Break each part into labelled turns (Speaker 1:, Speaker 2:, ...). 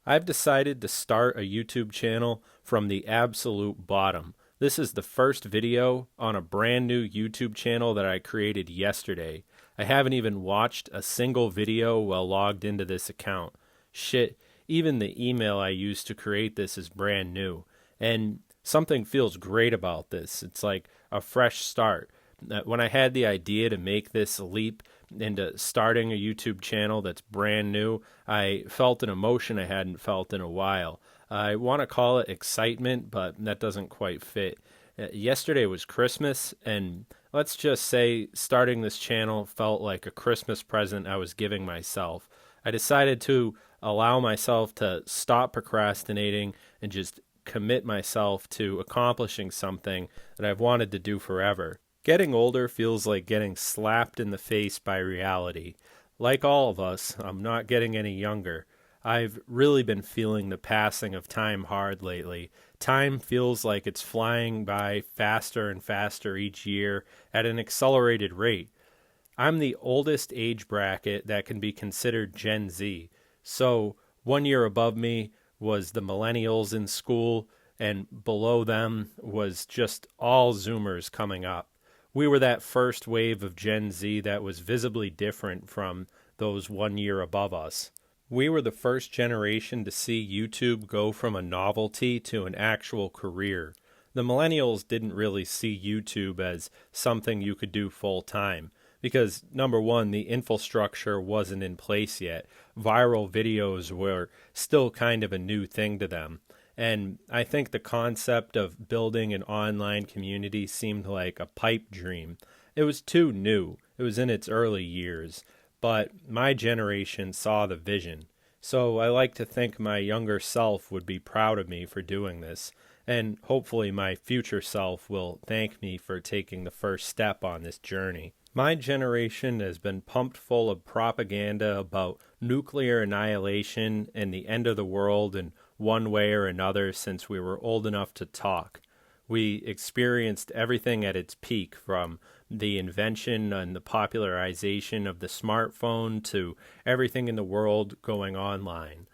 Speaker 1: I've decided to start a YouTube channel from the absolute bottom. This is the first video on a brand new YouTube channel that I created yesterday. I haven't even watched a single video while logged into this account. Shit, even the email I used to create this is brand new. And something feels great about this. It's like a fresh start. When I had the idea to make this leap into starting a YouTube channel that's brand new, I felt an emotion I hadn't felt in a while. I want to call it excitement, but that doesn't quite fit. Yesterday was Christmas, and let's just say starting this channel felt like a Christmas present I was giving myself. I decided to allow myself to stop procrastinating and just commit myself to accomplishing something that I've wanted to do forever. Getting older feels like getting slapped in the face by reality. Like all of us, I'm not getting any younger. I've really been feeling the passing of time hard lately. Time feels like it's flying by faster and faster each year at an accelerated rate. I'm the oldest age bracket that can be considered Gen Z. So 1 year above me was the millennials in school, and below them was just all Zoomers coming up. We were that first wave of Gen Z that was visibly different from those 1 year above us. We were the first generation to see YouTube go from a novelty to an actual career. The millennials didn't really see YouTube as something you could do full time because, number one, the infrastructure wasn't in place yet. Viral videos were still kind of a new thing to them. And I think the concept of building an online community seemed like a pipe dream. It was too new. It was in its early years. But my generation saw the vision. So I like to think my younger self would be proud of me for doing this. And hopefully my future self will thank me for taking the first step on this journey. My generation has been pumped full of propaganda about nuclear annihilation and the end of the world in one way or another since we were old enough to talk. We experienced everything at its peak, from the invention and the popularization of the smartphone to everything in the world going online.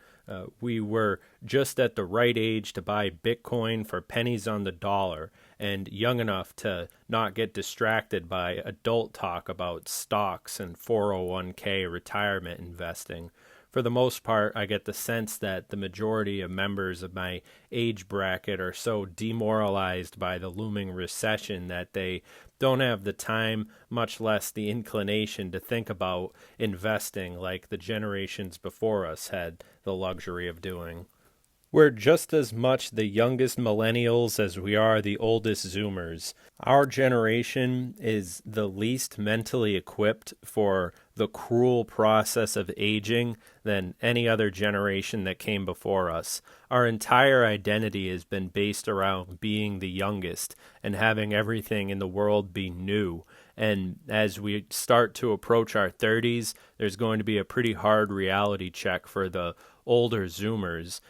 Speaker 1: We were just at the right age to buy Bitcoin for pennies on the dollar and young enough to not get distracted by adult talk about stocks and 401k retirement investing. For the most part, I get the sense that the majority of members of my age bracket are so demoralized by the looming recession that they don't have the time, much less the inclination, to think about investing like the generations before us had the luxury of doing. We're just as much the youngest millennials as we are the oldest Zoomers. Our generation is the least mentally equipped for the cruel process of aging than any other generation that came before us. Our entire identity has been based around being the youngest and having everything in the world be new. And as we start to approach our 30s, there's going to be a pretty hard reality check for the older Zoomers,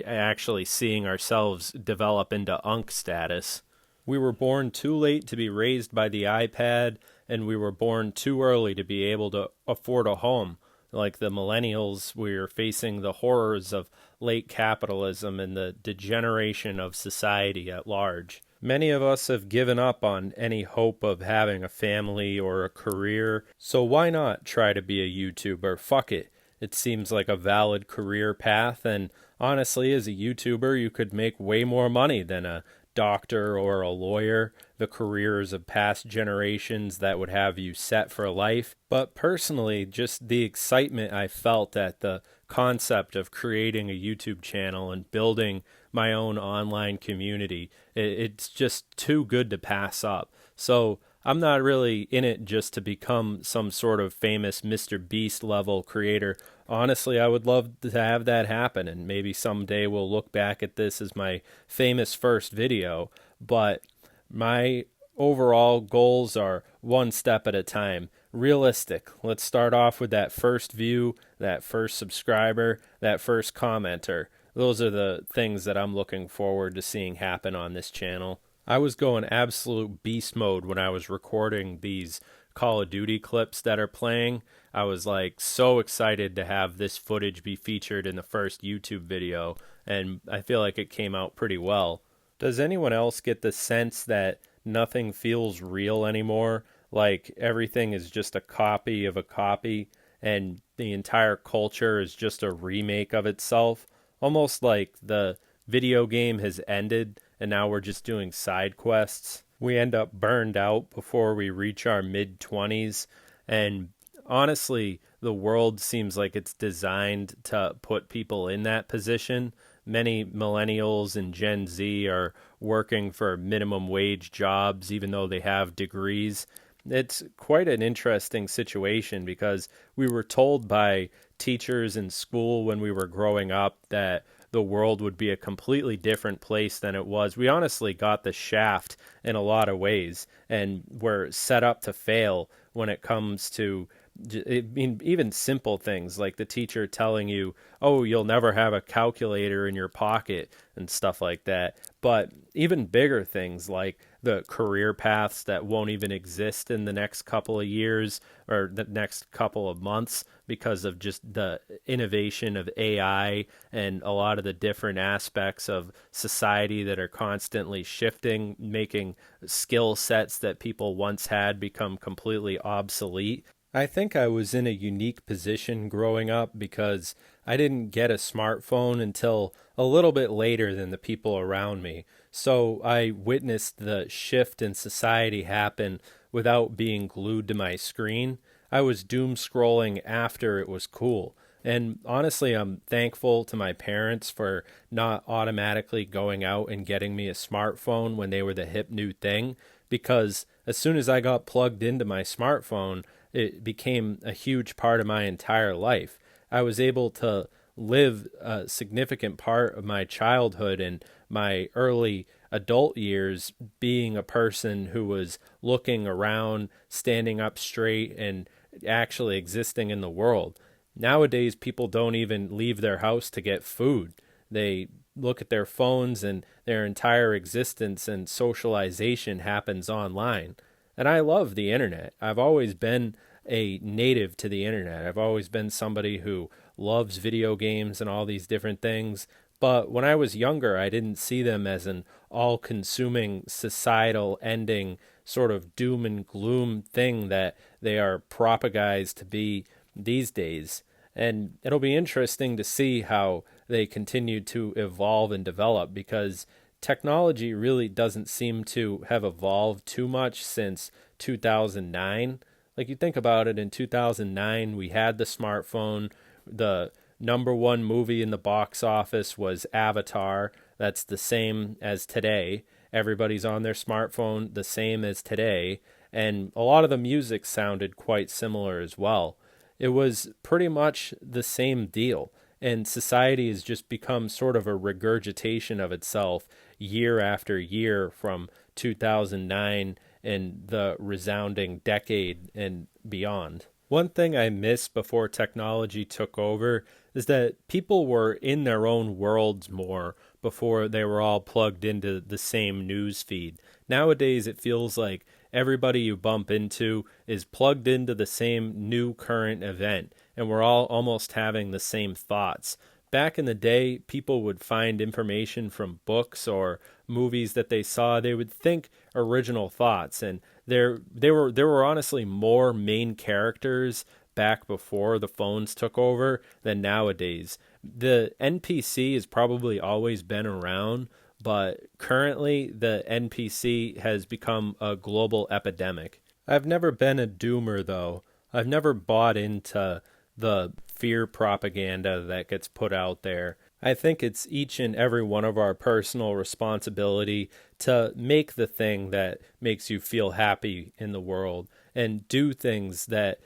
Speaker 1: actually seeing ourselves develop into unk status. We were born too late to be raised by the iPad, and we were born too early to be able to afford a home. Like the millennials, we're facing the horrors of late capitalism and the degeneration of society at large. Many of us have given up on any hope of having a family or a career, so why not try to be a YouTuber? Fuck it. It seems like a valid career path, and honestly, as a YouTuber, you could make way more money than a doctor or a lawyer, the careers of past generations that would have you set for life. But personally, just the excitement I felt at the concept of creating a YouTube channel and building my own online community, it's just too good to pass up. So I'm not really in it just to become some sort of famous Mr. Beast level creator. Honestly, I would love to have that happen, and maybe someday we'll look back at this as my famous first video, but my overall goals are one step at a time. Realistic. Let's start off with that first view, that first subscriber, that first commenter. Those are the things that I'm looking forward to seeing happen on this channel. I was going absolute beast mode when I was recording these Call of Duty clips that are playing. I was like so excited to have this footage be featured in the first YouTube video, and I feel like it came out pretty well. Does anyone else get the sense that nothing feels real anymore? Like everything is just a copy of a copy, and the entire culture is just a remake of itself? Almost like the video game has ended and now we're just doing side quests. We end up burned out before we reach our mid-20s, and honestly, the world seems like it's designed to put people in that position. Many millennials and Gen Z are working for minimum wage jobs even though they have degrees. It's quite an interesting situation because we were told by teachers in school when we were growing up that the world would be a completely different place than it was. We honestly got the shaft in a lot of ways, and we're set up to fail when it comes to, I mean, even simple things like the teacher telling you, oh, you'll never have a calculator in your pocket and stuff like that. But even bigger things like the career paths that won't even exist in the next couple of years or the next couple of months because of just the innovation of AI and a lot of the different aspects of society that are constantly shifting, making skill sets that people once had become completely obsolete. I think I was in a unique position growing up because I didn't get a smartphone until a little bit later than the people around me. So I witnessed the shift in society happen without being glued to my screen. I was doom scrolling after it was cool. And honestly, I'm thankful to my parents for not automatically going out and getting me a smartphone when they were the hip new thing, because as soon as I got plugged into my smartphone, it became a huge part of my entire life. I was able to live a significant part of my childhood and my early adult years being a person who was looking around, standing up straight, and actually existing in the world. Nowadays, people don't even leave their house to get food. They look at their phones, and their entire existence and socialization happens online. And I love the internet. I've always been a native to the internet. I've always been somebody who loves video games and all these different things. But when I was younger, I didn't see them as an all-consuming, societal ending sort of doom and gloom thing that they are propagized to be these days. And it'll be interesting to see how they continue to evolve and develop, because technology really doesn't seem to have evolved too much since 2009. Like, you think about it, in 2009, we had the smartphone. The number one movie in the box office was Avatar. That's the same as today. Everybody's on their smartphone, the same as today. And a lot of the music sounded quite similar as well. It was pretty much the same deal. And society has just become sort of a regurgitation of itself year after year from 2009 and the resounding decade and beyond. One thing I missed before technology took over is that people were in their own worlds more before they were all plugged into the same news feed. Nowadays, it feels like everybody you bump into is plugged into the same new current event, and we're all almost having the same thoughts. Back in the day, people would find information from books or movies that they saw. They would think original thoughts, and there were honestly more main characters back before the phones took over than nowadays. The NPC has probably always been around, but currently the NPC has become a global epidemic. I've never been a doomer, though. I've never bought into the fear propaganda that gets put out there. I think it's each and every one of our personal responsibility to make the thing that makes you feel happy in the world and do things that,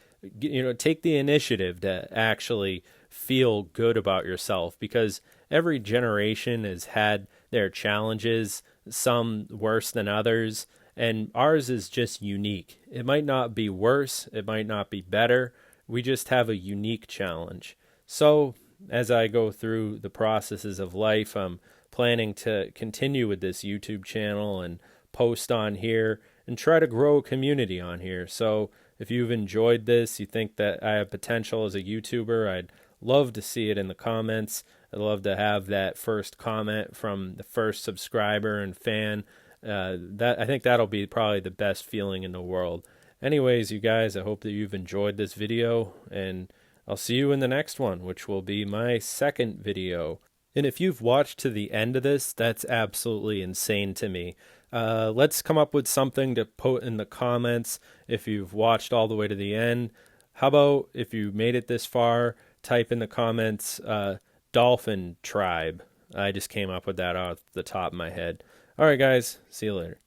Speaker 1: take the initiative to actually feel good about yourself, because every generation has had their challenges, some worse than others, and ours is just unique. It might not be worse, it might not be better. We just have a unique challenge. So, as I go through the processes of life, I'm planning to continue with this YouTube channel and post on here and try to grow a community on here. So, If you've enjoyed this, you think that I have potential as a YouTuber, I'd love to see it in the comments. I'd love to have that first comment from the first subscriber and fan. I think that'll be probably the best feeling in the world. Anyways, you guys, I hope that you've enjoyed this video, and I'll see you in the next one, which will be my second video. And if you've watched to the end of this, that's absolutely insane to me. Let's come up with something to put in the comments if you've watched all the way to the end. How about if you made it this far, type in the comments, Dolphin Tribe. I just came up with that off the top of my head. All right, guys, see you later.